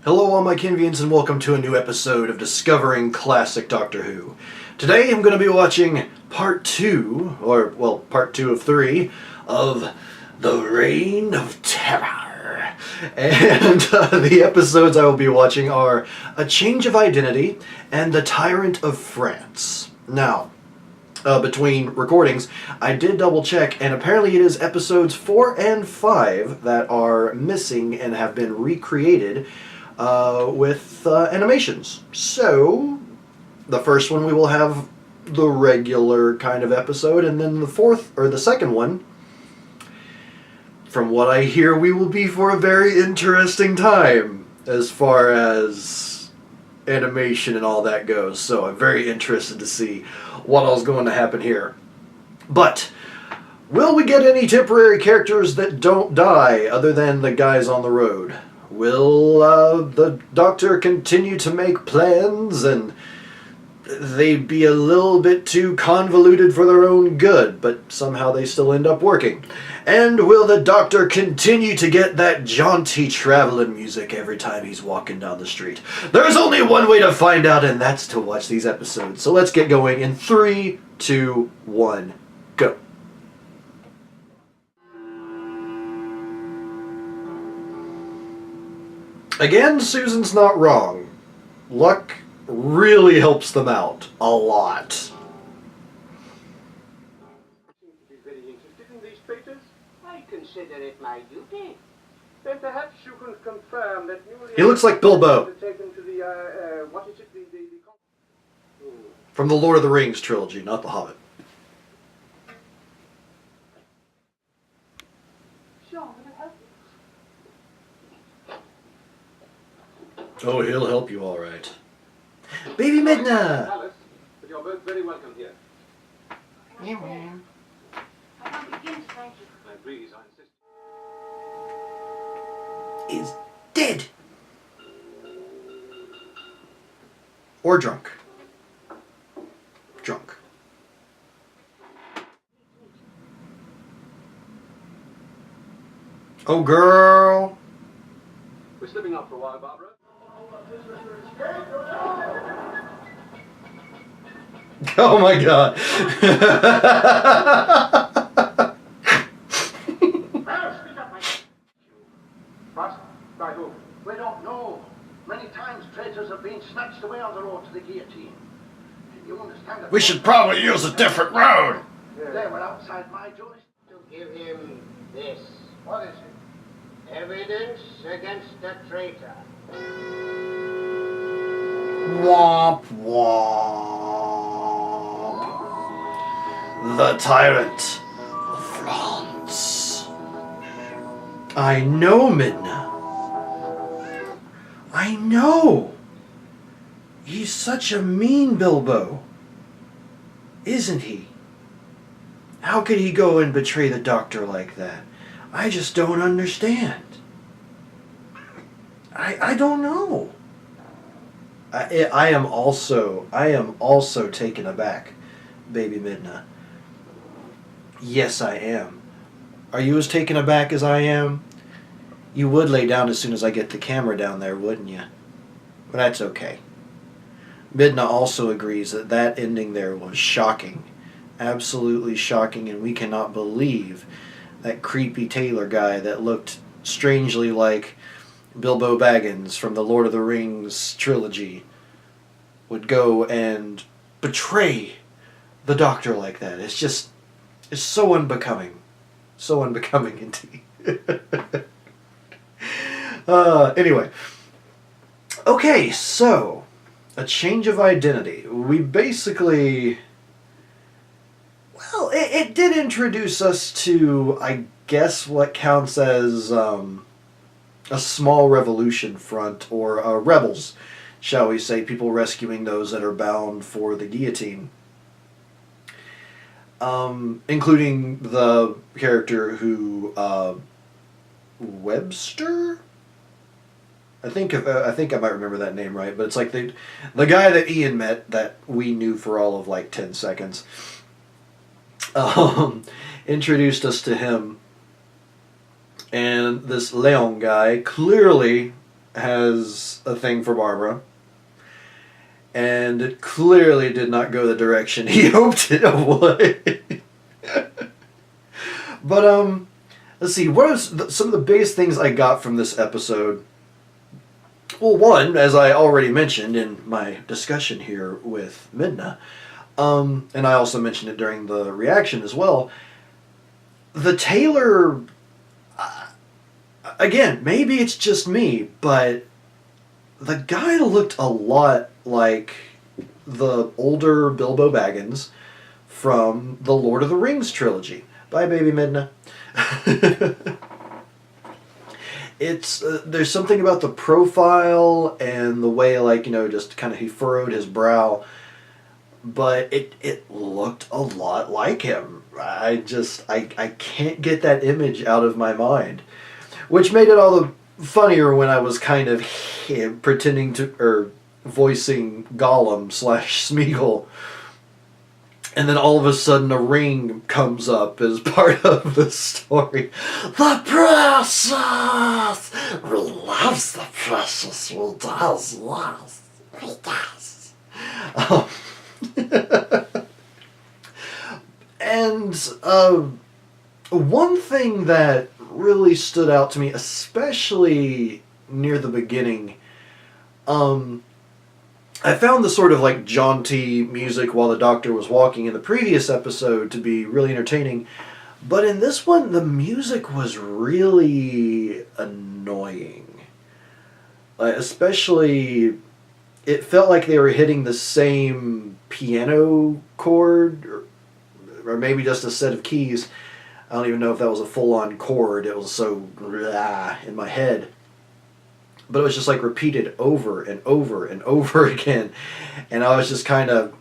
Hello all my Kenvians and welcome to a new episode of Discovering Classic Doctor Who. Today I'm going to be watching part 2, part 2 of 3, of The Reign of Terror. And the episodes I will be watching are A Change of Identity and The Tyrant of France. Now, between recordings, I did double check, and apparently it is episodes 4 and 5 that are missing and have been recreated with animations. So, the first one we will have the regular kind of episode, and then the second one, from what I hear, we will be for a very interesting time as far as animation and all that goes. So I'm very interested to see what all's going to happen here. But will we get any temporary characters that don't die other than the guys on the road? Will the Doctor continue to make plans and they be a little bit too convoluted for their own good, but somehow they still end up working? And will the Doctor continue to get that jaunty traveling music every time he's walking down the street? There's only one way to find out, and that's to watch these episodes. So let's get going in 3, 2, 1, go. Again, Susan's not wrong. Luck really helps them out a lot. Be very interested in these papers? I consider it my duty. Then perhaps you can confirm that newly... He looks like Bilbo. ...taken to the, what is it, From the Lord of the Rings trilogy, not The Hobbit. Sean, will you help me? Oh, he'll help you all right. Baby Midna! Alice, but you're both very welcome here. I won't begin to thank you. Please, I insist. Is dead. Or drunk. Drunk. Oh, girl. We're slipping up for a while, Barbara. Oh my god. What? By whom? We don't know. Many times traitors have been snatched away on the road to the guillotine. You understand that? We should probably use a different road. They were outside my jurisdiction. To give him this What is it? evidence against the traitor. Womp womp. The Tyrant of France. I know, Midna. I know. He's such a mean Bilbo. Isn't he? How could he go and betray the Doctor like that? I just don't understand. I don't know. I am also taken aback, Baby Midna. Yes, I am. Are you as taken aback as I am? You would lay down as soon as I get the camera down there, wouldn't you? But that's okay. Midna also agrees that that ending there was shocking. Absolutely shocking, and we cannot believe that creepy tailor guy that looked strangely like Bilbo Baggins from the Lord of the Rings trilogy would go and betray the Doctor like that. It's so unbecoming. So unbecoming indeed. Anyway. Okay, so, A Change of Identity. We basically... Well, it did introduce us to, I guess, what counts as a small revolution front, or rebels, shall we say, people rescuing those that are bound for the guillotine. Including the character who, Webster? I think I might remember that name right, but it's like the guy that Ian met that we knew for all of like 10 seconds. Introduced us to him, and this Leon guy clearly has a thing for Barbara. And it clearly did not go the direction he hoped it would. But, let's see, what are some of the biggest things I got from this episode? Well, one, as I already mentioned in my discussion here with Midna, and I also mentioned it during the reaction as well, the tailor, again, maybe it's just me, but the guy looked a lot like the older Bilbo Baggins from the Lord of the Rings trilogy. Bye, baby Midna. It's there's something about the profile and the way, like, you know, just kind of he furrowed his brow, but it looked a lot like him. I can't get that image out of my mind, which made it all the funnier when I was kind of pretending to, or voicing Gollum / Smeagol, and then all of a sudden a ring comes up as part of the story. The precious! We loves the precious. We does love. We does. And one thing that really stood out to me, especially near the beginning, I found the sort of like jaunty music while the Doctor was walking in the previous episode to be really entertaining, but in this one the music was really annoying. Especially, it felt like they were hitting the same piano chord, or maybe just a set of keys. I don't even know if that was a full-on chord. It was so in my head. But it was just like repeated over and over and over again. And I was just kind of,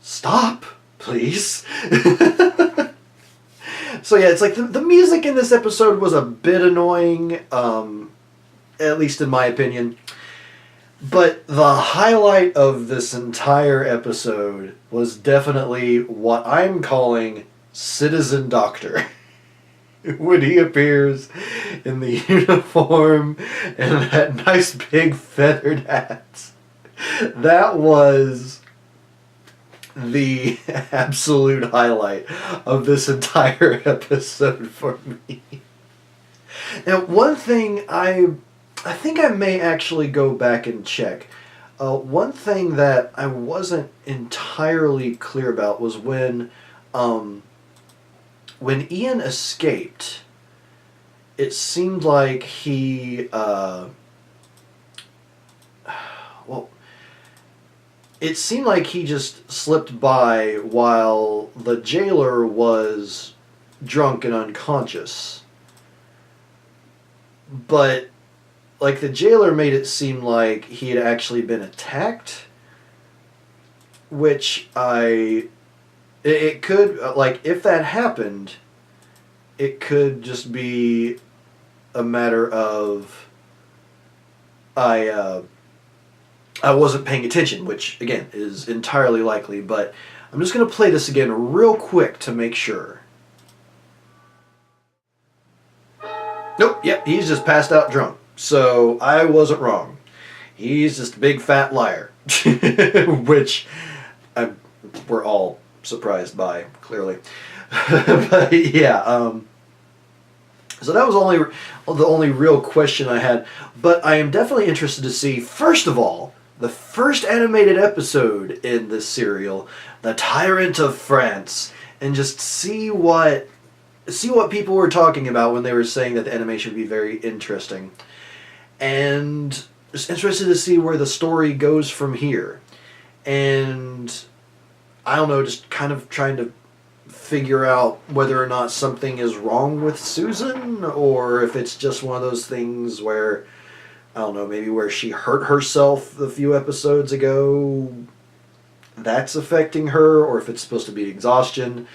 stop, please. So yeah, it's like the music in this episode was a bit annoying, at least in my opinion. But the highlight of this entire episode was definitely what I'm calling Citizen Doctor. When he appears in the uniform and that nice big feathered hat. That was the absolute highlight of this entire episode for me. Now, one thing I think I may actually go back and check. One thing that I wasn't entirely clear about was when Ian escaped, it seemed like he, it seemed like he just slipped by while the jailer was drunk and unconscious. But, like, the jailer made it seem like he had actually been attacked, which it could, like, if that happened, it could just be a matter of I wasn't paying attention, which, again, is entirely likely, but I'm just going to play this again real quick to make sure. Nope, yep, he's just passed out drunk. So I wasn't wrong. He's just a big fat liar. Which we're all surprised by, clearly. But yeah, so that was the only real question I had. But I am definitely interested to see, first of all, the first animated episode in this serial, The Tyrant of France, and just see what people were talking about when they were saying that the animation would be very interesting. And just interested to see where the story goes from here. And I don't know, just kind of trying to figure out whether or not something is wrong with Susan, or if it's just one of those things where, I don't know, maybe where she hurt herself a few episodes ago, that's affecting her, or if it's supposed to be exhaustion,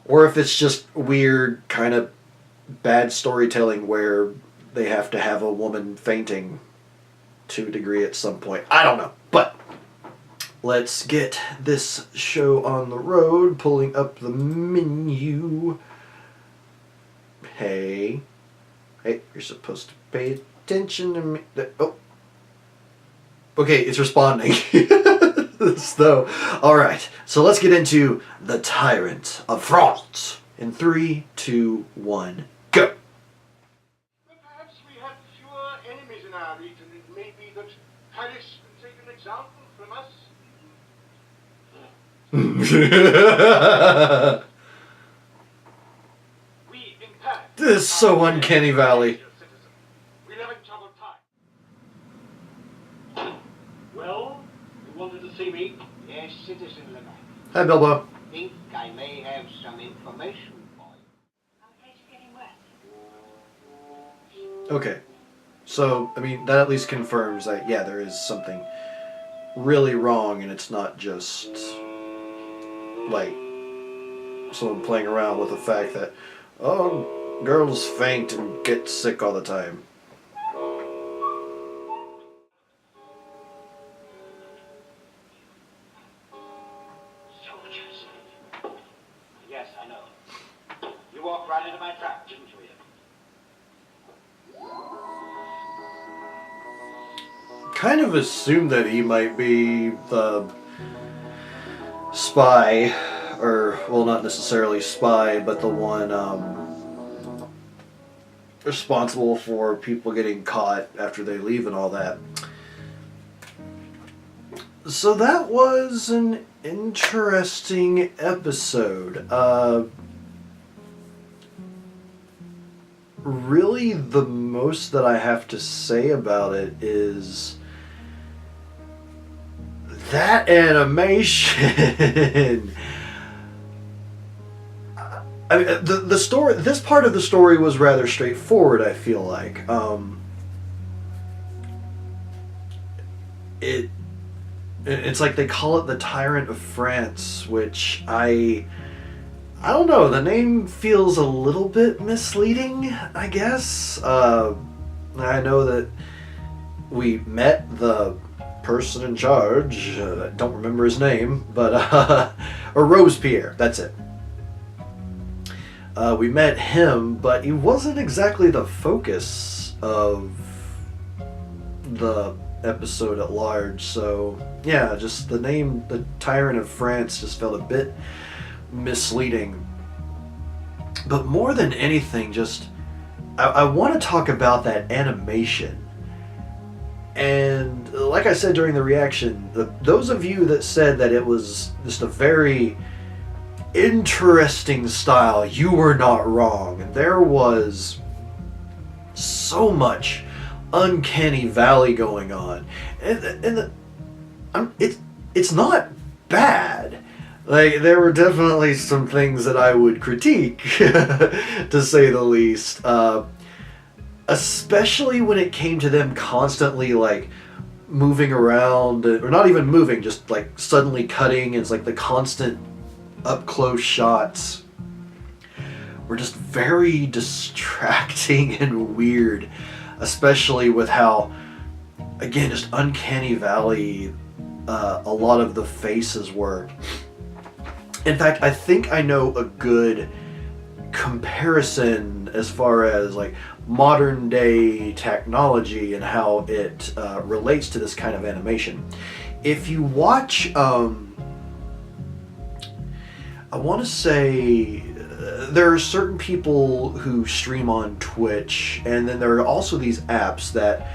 or if it's just weird kind of bad storytelling where they have to have a woman fainting to a degree at some point. I don't know, but let's get this show on the road, pulling up the menu. Hey, you're supposed to pay attention to me. Oh. Okay, it's responding. So, alright. So let's get into the Tyrant of France. In 3, 2, 1, go! Perhaps we have fewer enemies in our region. It may be that Paris can take an example from us. We in Paris. This is so uncanny valley. We live in troubled times. Well, you wanted to see me? Yes, Citizen Lemay. Hi, Bilbo. Think I may have some information for you. I'm afraid you're getting wet. Okay. So, I mean, that at least confirms that, yeah, there is something really wrong, and it's not just, like, someone playing around with the fact that, oh, girls faint and get sick all the time. Soldiers. Yes, I know. You walked right into my trap, didn't you, Ian? Kind of assumed that he might be the spy, or, well, not necessarily spy, but the one responsible for people getting caught after they leave and all that. So that was an interesting episode. Really, the most that I have to say about it is that animation. I mean, the story. This part of the story was rather straightforward. I feel like it's like they call it the Tyrant of France, which I don't know. The name feels a little bit misleading, I guess. I know that we met the person in charge. I don't remember his name, but or Robespierre. That's it. We met him, but he wasn't exactly the focus of the episode at large. So yeah, just the name, the Tyrant of France, just felt a bit misleading. But more than anything, just I want to talk about that animation. And like I said during the reaction, those of you that said that it was just a very interesting style, you were not wrong. There was so much uncanny valley going on, and it's not bad. Like, there were definitely some things that I would critique, to say the least. Especially when it came to them constantly, like, moving around, or not even moving, just, like, suddenly cutting. It's like the constant up-close shots were just very distracting and weird. Especially with how, again, just uncanny valley a lot of the faces were. In fact, I think I know a good comparison as far as like modern day technology and how it relates to this kind of animation. If you watch, I want to say there are certain people who stream on Twitch, and then there are also these apps that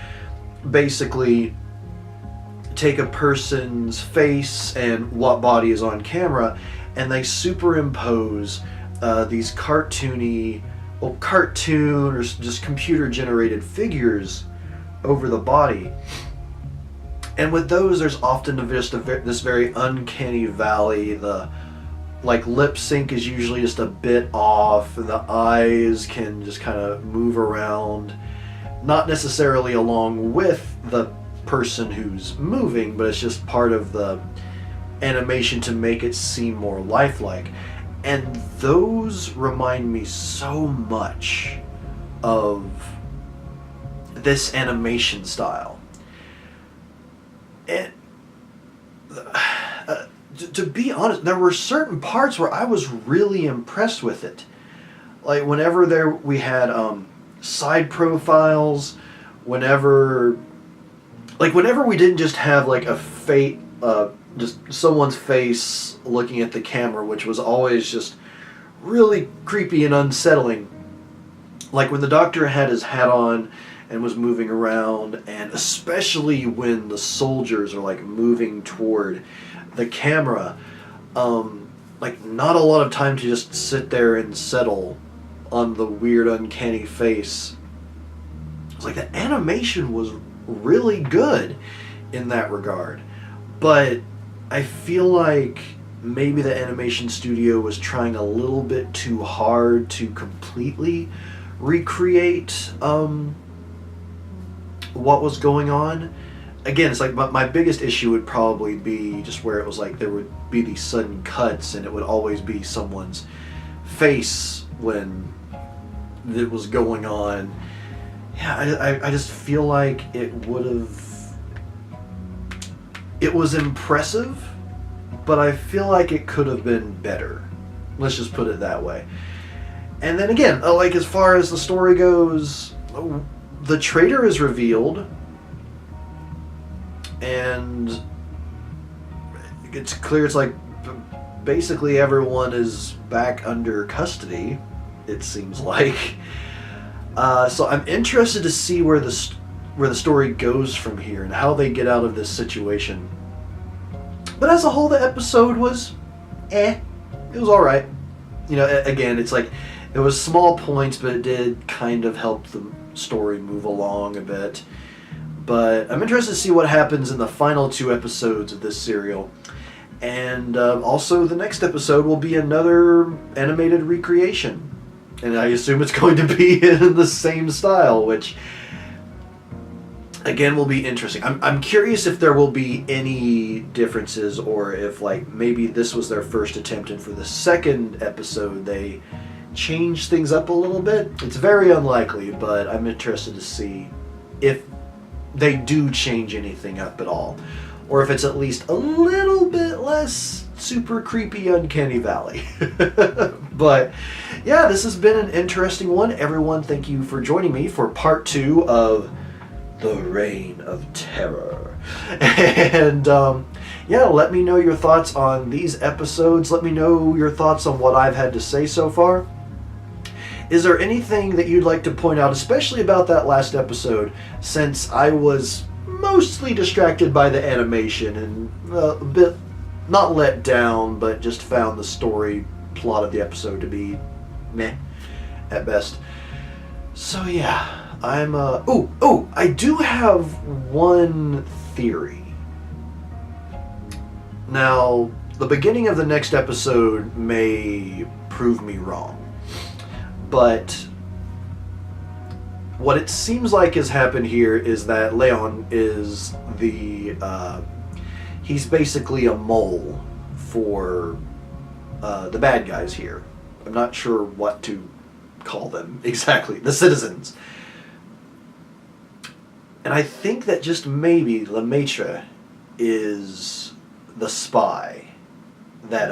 basically take a person's face and what body is on camera, and they superimpose these cartoon or just computer generated figures over the body. And with those, there's often just this very uncanny valley. The like lip sync is usually just a bit off, and the eyes can just kind of move around, not necessarily along with the person who's moving, but it's just part of the animation to make it seem more lifelike. And those remind me so much of this animation style. And to be honest, there were certain parts where I was really impressed with it. Like whenever we had side profiles whenever we didn't just have like just someone's face looking at the camera, which was always just really creepy and unsettling. Like when the Doctor had his hat on and was moving around, and especially when the soldiers are like moving toward the camera, like not a lot of time to just sit there and settle on the weird uncanny face. It's like the animation was really good in that regard, but I feel like maybe the animation studio was trying a little bit too hard to completely recreate what was going on. Again, it's like my biggest issue would probably be just where it was like there would be these sudden cuts and it would always be someone's face when it was going on. Yeah, I just feel like it was impressive, but I feel like it could have been better. Let's just put it that way. And then again, like as far as the story goes, the traitor is revealed, and it's clear it's like basically everyone is back under custody, it seems like. So I'm interested to see where the story goes from here and how they get out of this situation. But as a whole, the episode was it was alright. You know, again, it's like it was small points, but it did kind of help the story move along a bit. But I'm interested to see what happens in the final 2 episodes of this serial. And also the next episode will be another animated recreation. And I assume it's going to be in the same style, which again will be interesting. I'm curious if there will be any differences, or if like maybe this was their first attempt and for the second episode they changed things up a little bit. It's very unlikely, but I'm interested to see if they do change anything up at all, or if it's at least a little bit less super creepy Uncanny Valley. But yeah, this has been an interesting one. Everyone, thank you for joining me for part 2 of The Reign of Terror. And yeah, let me know your thoughts on these episodes. Let me know your thoughts on what I've had to say so far. Is there anything that you'd like to point out, especially about that last episode, since I was mostly distracted by the animation and a bit not let down, but just found the story plot of the episode to be meh at best. So yeah, I'm I do have one theory. Now, the beginning of the next episode may prove me wrong, but what it seems like has happened here is that Leon is he's basically a mole for the bad guys here. I'm not sure what to call them exactly. The citizens. And I think that just maybe Lemaitre is the spy that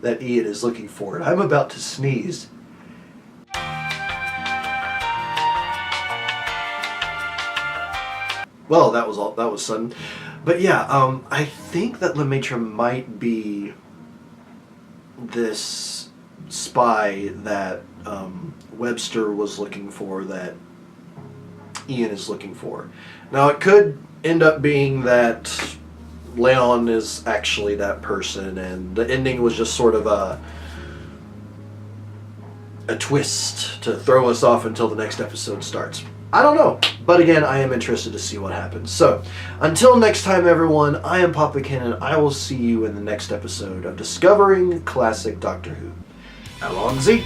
Ian is looking for. And I'm about to sneeze. Well, that was sudden. But yeah, I think that Lemaitre might be this spy that Webster was looking for, that Ian is looking for. Now, it could end up being that Leon is actually that person, and the ending was just sort of a twist to throw us off until the next episode starts. I don't know, but again, I am interested to see what happens. So, until next time, everyone, I am Papa Kenn, and I will see you in the next episode of Discovering Classic Doctor Who. Allons-y!